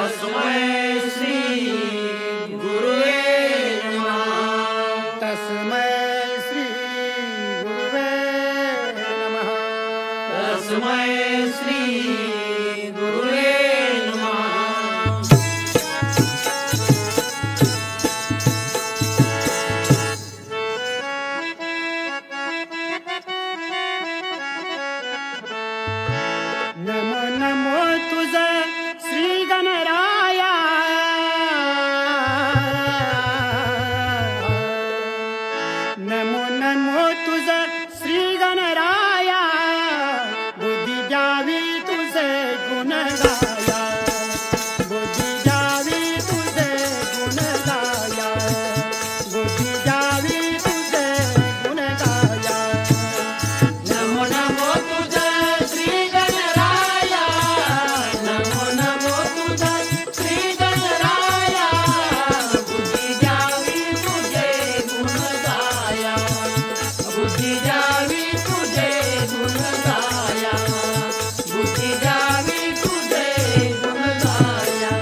तस्मै श्री गुरुवे नमः। तस्मै श्री गुरुवे नमः। तस्मै श्री गुरुवे नमः। नमो नमो तुझा श्री गणराया, नमो नमो तुझा श्री गणराया, बुद्धी द्यावी तुझे गुण गाया, बुद्धी द्यावी तुझे गुण गाया, बुद्धी द्यावी तुझे गुण गाया. नमो नमो तुझा श्री गणराया, नमो नमो तुझा श्री गणराया, बुद्धी द्यावी तुझे गुण गाया, बुद्धी द्यावी तुझे गुण गाया, बुद्धी द्यावी तुझे गुण गाया.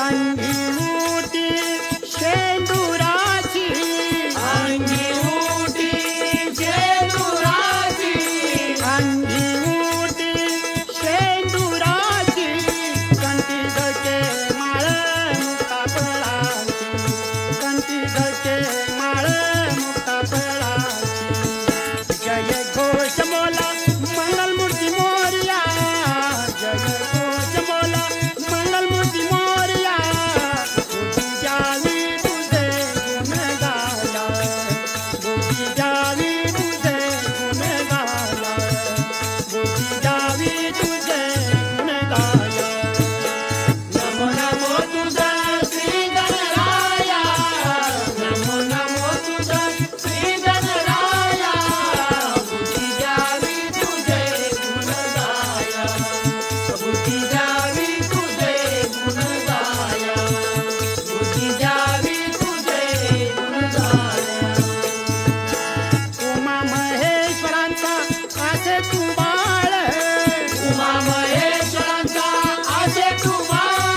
अंगी उटी शेंदुराची, अंगी उटी शेंदुराची, अंगी उटी शेंदुराची, कंठी गळके माळ मुक्ता फळाची, कंठी गळके माळ मुक्ता फळाची. जय घोष बोला मंगलमूर्ती मोरया, जय घोष बोला मंगलमूर्ती मोरया, बुद्धी द्यावी तुझे गुण गाया, बुद्धी द्यावी तुझे गुण गाया, बुद्धी द्यावी तुझे गुण गाया. नमो नमो तुझा श्री गणराया, नमो नमो तुझा श्री गणराया, बुद्धी द्यावी तुझे गुण गाया, बुद्धी द्यावी तुझे गुण गाया, बुद्धी द्यावी तुझे गुण गाया. उमा महेश्वरांचा असे तू बाळ, उमा महेश्वरांचा आशे तू बाळ,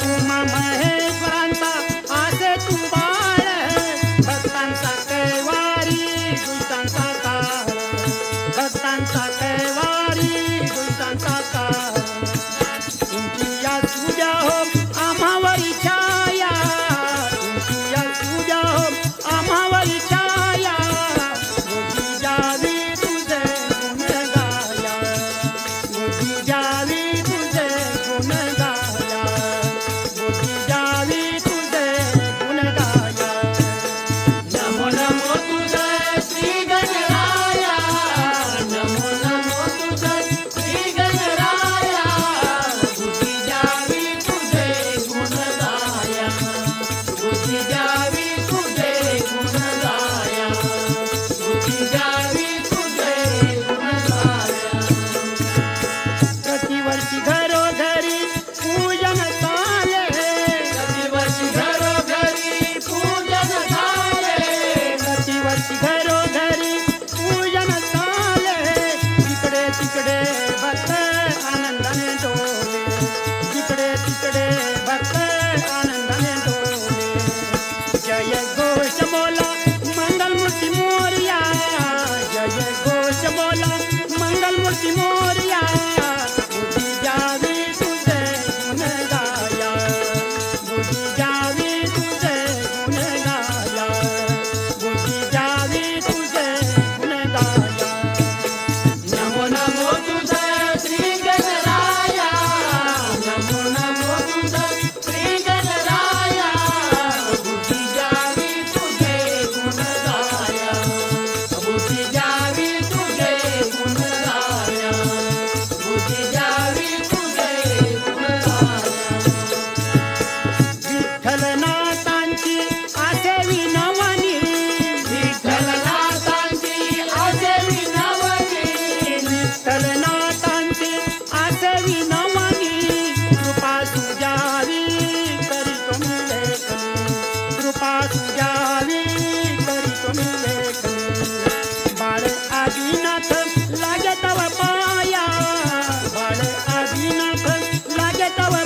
उमा महेश्वरांचा असे तू बाळ, भक्तांचा कैवारी दुष्टांचा काळ, भक्तांचा कैवारी दुष्टांचा काळ. तुमची या सुद्या हो आम्हावरी छाया, तुमची या सुद्या हो आम्हावरी छाया, बुद्धी द्यावी तुझे गुण गाया, बुद्धी द्यावी तुझे गुण गाया, बुद्धी द्यावी तुझे गुण गाया. नमो नमो तुझा श्री गणराया, नमो नमो तुझा श्री गणराया, बुद्धी द्यावी तुझे गुण गाया, बुद्धी द्यावी तुझे गुण गाया, बुद्धी द्यावी तुझे गुण गाया. प्रतिवर्षी घरोघरी पूजन चाले, प्रतिवर्षी घरोघरी पूजन झाले, प्रतिवर्षी घरोघरी पूजन चाले, तिकडे तिकडे भक्त आनंदाने डोले, तिकडे तिकडे भक्त आनंदाने डोले. जय घोष बोला मंगलमूर्ती मोरया, जय घोष बोला मंगलमूर्ती मोरया, बुद्धी द्यावी तुझे गुण गाया, बुद्धी द्यावी तुझे गुण गाया, बुद्धी द्यावी तुझे गुण गाया. नमो नमो तुझा श्री गणराया, नमो नमो तुझा श्री गणराया, बुद्धी द्यावी तुझे गुण गाया, बुद्धी द्यावी तुझे गुण गाया, बुद्धी द्यावी तुझे गुण गाया. विठ्ठलनाथांची आसेवी नवनी, विठ्ठलनाथांची आसेवी नवनी, विठ्ठलनाथांची आसेवी नवनी, कृपा तुझ्यावी करी तुम्ही लेखनी, कृपा तुझ्यावी करी तुम्ही लेखनी. बाळ आदिनाथ लागे तव पाया, बाळ आदिनाथ लागे बेटावर